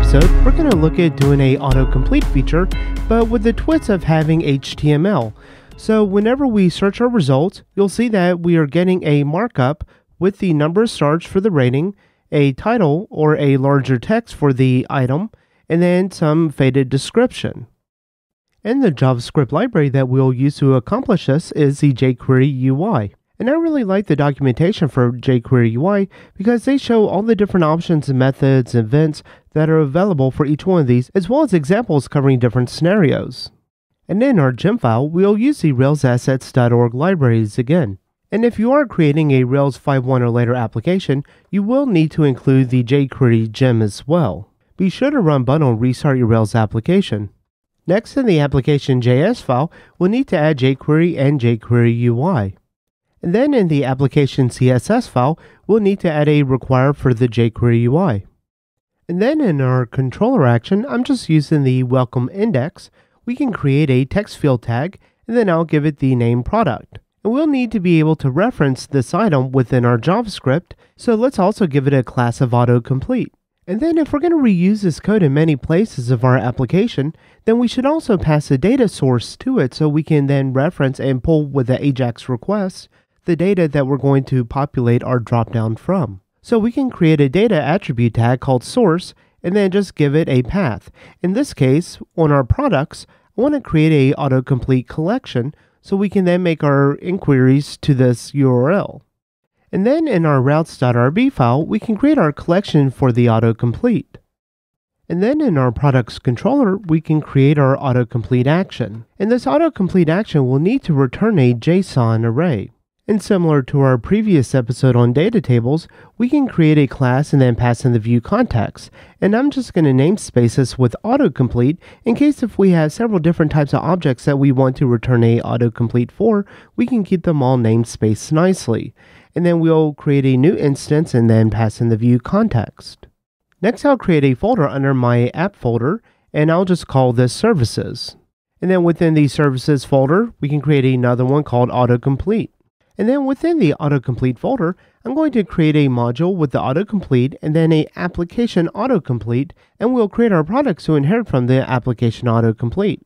episode, we're going to look at doing a autocomplete feature, but with the twist of having HTML. So whenever we search our results, you'll see that we are getting a markup with the number of stars for the rating, a title or a larger text for the item, and then some faded description. And the JavaScript library that we'll use to accomplish this is the jQuery UI. And I really like the documentation for jQuery UI because they show all the different options and methods and events that are available for each one of these, as well as examples covering different scenarios. And in our gem file, we'll use the railsassets.org libraries again. And if you are creating a Rails 5.1 or later application, you will need to include the jQuery gem as well. Be sure to run bundle and restart your Rails application. Next, in the application.js file, we'll need to add jQuery and jQuery UI. And then in the application CSS file, we'll need to add a require for the jQuery UI. And then in our controller action, I'm just using the welcome index. We can create a text field tag, and then I'll give it the name product. And we'll need to be able to reference this item within our JavaScript, so let's also give it a class of autocomplete. And then if we're going to reuse this code in many places of our application, then we should also pass a data source to it so we can then reference and pull with the AJAX request the data that we're going to populate our dropdown from. So we can create a data attribute tag called source and then just give it a path. In this case, on our products, I want to create a autocomplete collection so we can then make our inquiries to this URL. And then in our routes.rb file, we can create our collection for the autocomplete. And then in our products controller, we can create our autocomplete action. And this autocomplete action will need to return a JSON array. And similar to our previous episode on data tables, we can create a class and then pass in the view context. And I'm just going to namespace this with autocomplete in case if we have several different types of objects that we want to return a autocomplete for, we can keep them all namespaced nicely. And then we'll create a new instance and then pass in the view context. Next, I'll create a folder under my app folder, and I'll just call this services. And then within the services folder, we can create another one called autocomplete. And then within the autocomplete folder, I'm going to create a module with the autocomplete and then a application autocomplete, and we'll create our products to inherit from the application autocomplete.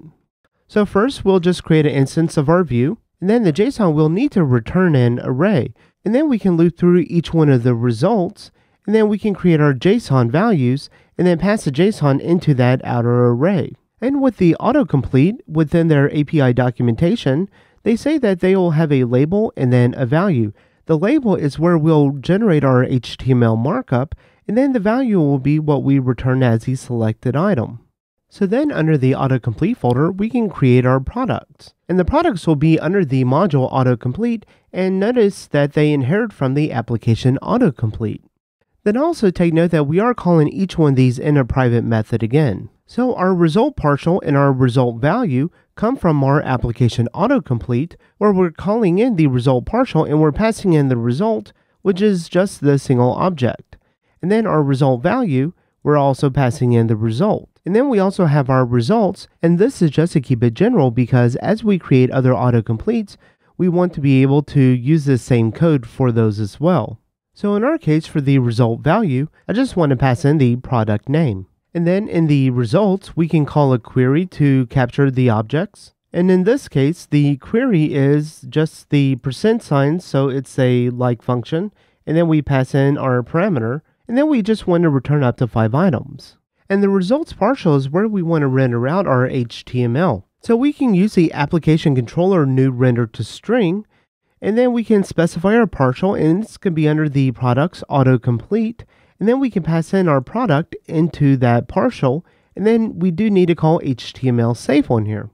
So first, we'll just create an instance of our view, and then the JSON will need to return an array. And then we can loop through each one of the results, and then we can create our JSON values, and then pass the JSON into that outer array. And with the autocomplete, within their API documentation, they say that they will have a label and then a value. The label is where we'll generate our HTML markup, and then the value will be what we return as the selected item. So then under the autocomplete folder, we can create our products. And the products will be under the module autocomplete, and notice that they inherit from the application autocomplete. Then also take note that we are calling each one of these in a private method again. So our result partial and our result value come from our application autocomplete, where we're calling in the result partial and we're passing in the result, which is just the single object. And then our result value, we're also passing in the result. And then we also have our results, and this is just to keep it general because as we create other autocompletes, we want to be able to use the same code for those as well. So in our case, for the result value, I just want to pass in the product name. And then in the results, we can call a query to capture the objects. And in this case, the query is just the %, so it's a like function. And then we pass in our parameter, and then we just want to return up to 5 items. And the results partial is where we want to render out our HTML. So we can use the application controller new render to string, and then we can specify our partial, and this can be under the products autocomplete. And then we can pass in our product into that partial, and then we do need to call HTML safe on here.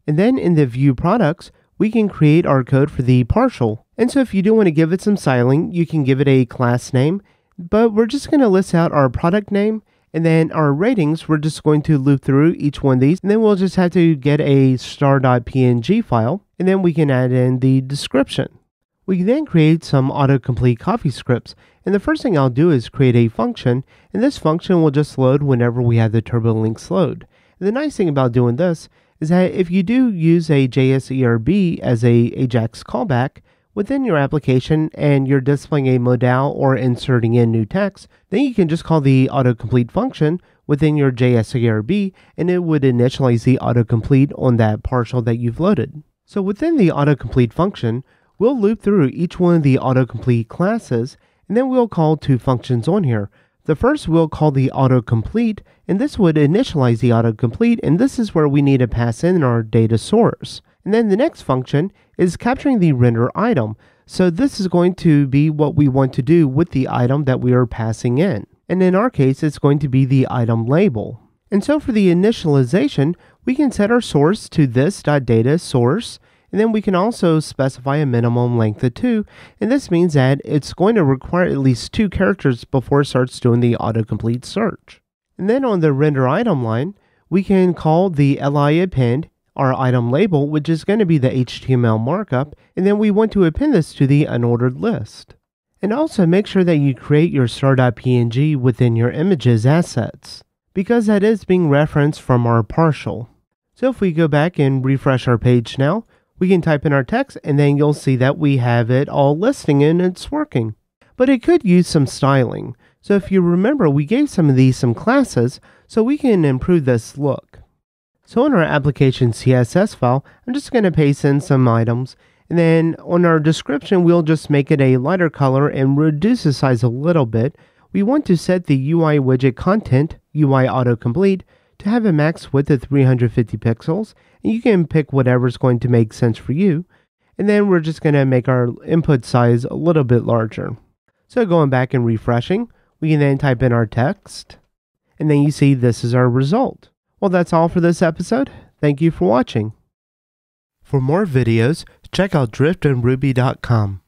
And then in the view products, we can create our code for the partial. And so if you do want to give it some styling, you can give it a class name, but we're just going to list out our product name, and then our ratings, we're just going to loop through each one of these, and then we'll just have to get a star.png file, and then we can add in the description. We can then create some autocomplete copy scripts, and the first thing I'll do is create a function, and this function will just load whenever we have the TurboLinks load. And the nice thing about doing this is that if you do use a JSERB as a AJAX callback within your application and you're displaying a modal or inserting in new text, then you can just call the autocomplete function within your JS-ARB, and it would initialize the autocomplete on that partial that you've loaded. So within the autocomplete function, we'll loop through each one of the autocomplete classes, and then we'll call two functions on here. The first we'll call the autocomplete, and this would initialize the autocomplete, and this is where we need to pass in our data source. And then the next function is capturing the render item. So this is going to be what we want to do with the item that we are passing in. And in our case, it's going to be the item label. And so for the initialization, we can set our source to this.data source, and then we can also specify a minimum length of 2, and this means that it's going to require at least 2 characters before it starts doing the autocomplete search. And then on the render item line, we can call the li append our item label, which is going to be the HTML markup, and then we want to append this to the unordered list. And also make sure that you create your star.png within your images assets, because that is being referenced from our partial. So if we go back and refresh our page now, we can type in our text, and then you'll see that we have it all listing and it's working. But it could use some styling. So if you remember, we gave some of these some classes, so we can improve this look. So in our application CSS file, I'm just going to paste in some items, and then on our description, we'll just make it a lighter color and reduce the size a little bit. We want to set the UI widget content, UI autocomplete, to have a max width of 350 pixels, and you can pick whatever's going to make sense for you. And then we're just going to make our input size a little bit larger. So going back and refreshing, we can then type in our text, and then you see this is our result. Well, that's all for this episode. Thank you for watching. For more videos, check out driftinruby.com.